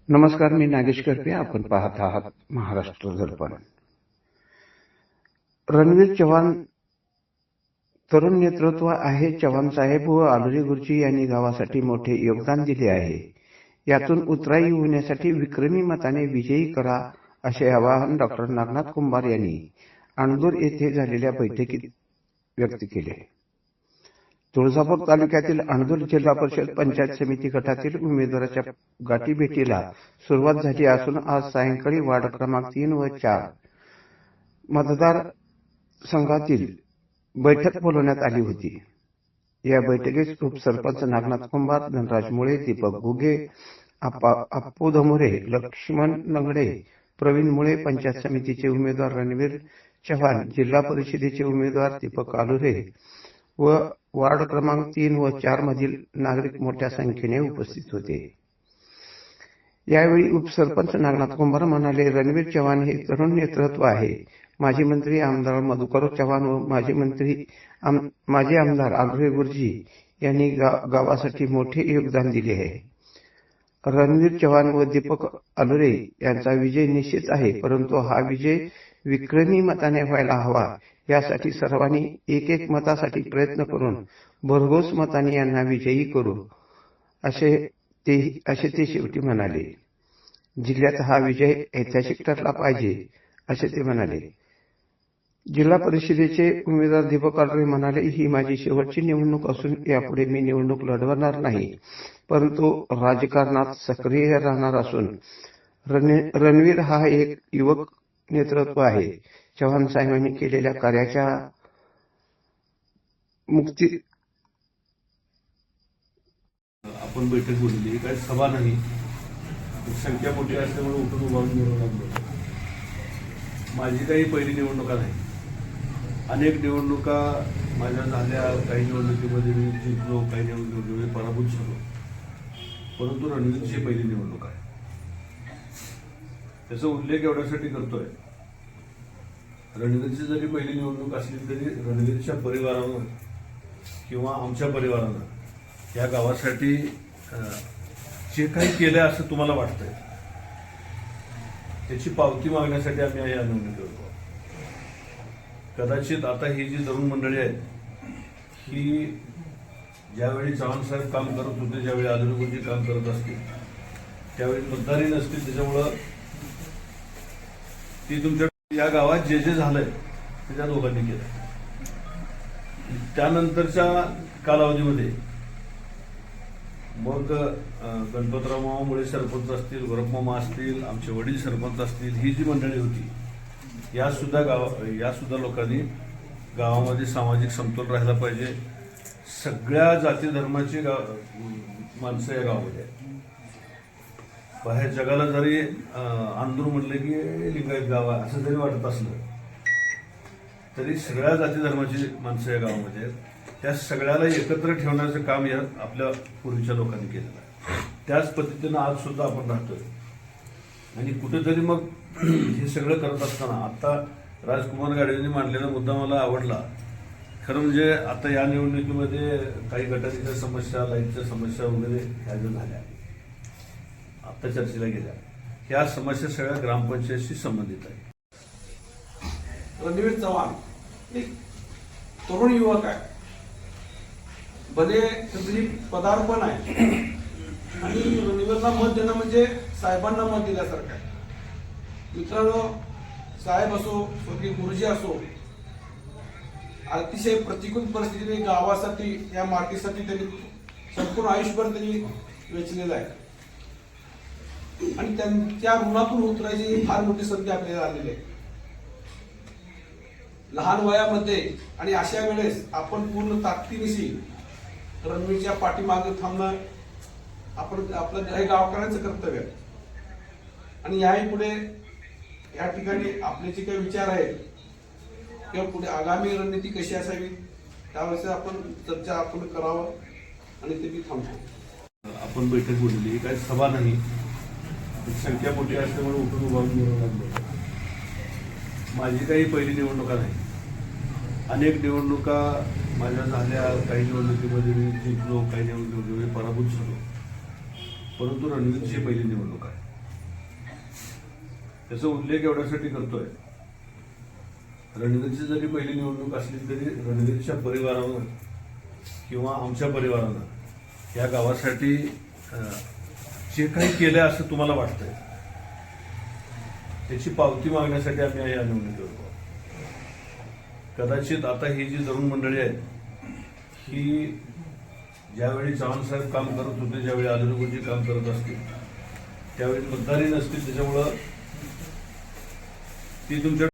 नमस्कार, मी नागेश करपे. आपण पाहत आहात महाराष्ट्र दर्पण. रणवीर चव्हाण तरुण नेतृत्व आहे. चव्हाण साहेब व आलुरी गुरुजी यांनी गावासाठी मोठे योगदान दिले आहे. यातून उतराई होण्यासाठी विक्रमी मताने विजयी करा असे आवाहन डॉक्टर नागनाथ कुंभार यांनी अणदूर येथे झालेल्या बैठकीत व्यक्त केले. तुळजापूर तालुक्यातील अणदूर जिल्हा परिषद पंचायत समिती गटातील उमेदवाराच्या गाठीभेटीला सुरुवात झाली असून आज सायंकाळी वार्ड क्रमांक 3 व 4 मतदार संघातील बैठक बोलवण्यात आली होती. या बैठकीस उपसरपंच नागनाथ कुंभार, धनराज मुळे, दीपक घुगे, अप्पू धमुरे, लक्ष्मण लंगडे, प्रवीण मुळे, पंचायत समितीचे उमेदवार रणवीर चव्हाण, जिल्हा परिषदेचे उमेदवार दीपक आलुरे व वार्ड क्रमांक 3 व 4 मधील नागरिक मोठ्या संख्येने उपस्थित होते. यावेळी उपसरपंच नागनाथ कुंभार म्हणाले, रणवीर चव्हाण हे तरुण नेतृत्व आहे. माजी मंत्री आमदार मधुकर चव्हाण व माजी आमदार आलुरे गुरुजी यांनी गावासाठी मोठे योगदान दिले आहे. रणवीर चव्हाण व दीपक आलुरे यांचा विजय निश्चित आहे, परंतु हा विजय विक्रमी मताने व्हायला हवा. यासाठी सर्वांनी एक मतासाठी प्रयत्न करून भरघोस मताने यांना विजयी करू असे ते शेवटी म्हणाले. जिल्ह्यात हा विजय ऐतिहासिक ठरला पाहिजे असे ते म्हणाले. जिल्हा परिषदेचे उमेदवार दीपक आलुरे म्हणाले, ही माझी शेवटची निवडणूक असून यापुढे मी निवडणूक लढवणार नाही, परंतु राजकारणात सक्रिय राहणार असून रणवीर हा एक युवक नेतृत्व आहे. चव्हाण साहेबांनी केलेल्या कार्याच्या मुक्ती आपण बैठक बोलली, काही सभा नाही, संख्या मोठी असल्यामुळे उठून उभारून निवडून लागलो. माझी काही पहिली निवडणुका नाही. अनेक निवडणुका माझ्या झाल्या. काही निवडणुकीमध्ये मी जिंकलो, काही निवडणुकीमध्ये पराभूत झालो, परंतु रणवीरची पहिली निवडणूक आहे. त्याचा उल्लेख एवढ्यासाठी करतोय, रणवीरची जरी पहिली निवडणूक असली तरी रणवीरच्या परिवारानं किंवा आमच्या परिवारानं या गावासाठी जे काही केलंय असं तुम्हाला वाटतंय, त्याची पावती मागण्यासाठी आम्ही या निवडणुकीत होतो. कदाचित आता ही जी तरुण मंडळी आहेत, ही ज्यावेळी चव्हाण साहेब काम करत होते, ज्यावेळी आलुरे गुरुजी काम करत असतील, त्यावेळी मतदारही नसतील. त्याच्यामुळं ती तुमच्या या गावात जे झालंय ते त्या दोघांनी केलं. त्यानंतरच्या कालावधीमध्ये मग गणपतराव मामा मुळे सरपंच असतील, वरप मामा असतील, आमचे वडील सरपंच असतील, ही जी मंडळी होती, या सुद्धा लोकांनी गावामध्ये सामाजिक समतोल राहिला पाहिजे. सगळ्या जाती धर्माची माणसं या गावामध्ये आहेत. बाहेर जगाला जरी अणदूर म्हटलं की लिंगायत गाव आहे असं जरी वाटत असलं तरी सगळ्या जाती धर्माची माणसं या गावामध्ये आहेत. त्या सगळ्याला एकत्र ठेवण्याचं काम या आपल्या पूर्वीच्या लोकांनी केलेलं आहे. त्याच पद्धतीनं आज सुद्धा आपण राहतोय. आणि कुठेतरी मग हे सगळं करत असताना आता राजकुमार गाडगेंनी मांडलेला मुद्दा मला आवडला. खरं म्हणजे आता या निवडणुकीमध्ये काही गटारीच्या समस्या, लाईटच्या समस्या वगैरे ह्या ज्या झाल्या आता चर्चेला गेल्या, ह्या समस्या सगळ्या ग्रामपंचायतशी संबंधित आहे. रणवीर चव्हाण एक तरुण युवक आहे, भले त्याची पदार्पण आहे आणि रणवीरला मत देणं म्हणजे साहेबांना मत दिल्यासारखं आहे. मित्रांनो, साहेब असो, स्वर्गीय गुरुजी असो, अतिशय प्रतिकूल परिस्थितीने गावासाठी, या मातीसाठी त्यांनी संपूर्ण आयुष्यभर त्यांनी वेचलेलं आहे आणि त्यांच्या ऋणातून उतरायची फार मोठी संधी आपल्याला आलेली आहे. लहान वयामध्ये आणि अशा वेळेस आपण पूर्ण ताकदीनिशी रणवीरच्या पाठीमागे थांबणं आपलं हे गावकऱ्यांचं कर्तव्य आहे. आणि याही पुढे या ठिकाणी आपले जे काही विचार आहेत किंवा पुढे आगामी रणनीती कशी असावी त्यावेळेस आपण चर्चा करावं आणि ते मी थांबतो. आपण बैठक बोलली, काही सभा नाही, संख्या मोठी असल्यामुळे उठून उभारून निवडून लागलो. माझी काही पहिली निवडणुका नाही. अनेक निवडणुका माझ्या झाल्या. काही निवडणुकीमध्ये मी जिंकलो, काही निवडणुकीमध्ये पराभूत झालो, परंतु रणवीरची पहिली निवडणूक आहे. त्याचा उल्लेख एवढ्यासाठी करतोय, रणवीरची जरी पहिली निवडणूक असली तरी रणवीरच्या परिवारानं किंवा आमच्या परिवारानं या गावासाठी जे काही केलंय असं तुम्हाला वाटतंय त्याची पावती मागण्यासाठी आम्ही या निवडणुकीत होतो. कदाचित आता ही जी तरुण मंडळी आहेत ही ज्यावेळी चव्हाण साहेब काम करत होते, ज्यावेळी आलुरी गुरुजी काम करत असतील त्यावेळी मतदारही नसतील, त्याच्यामुळं ती तुमच्या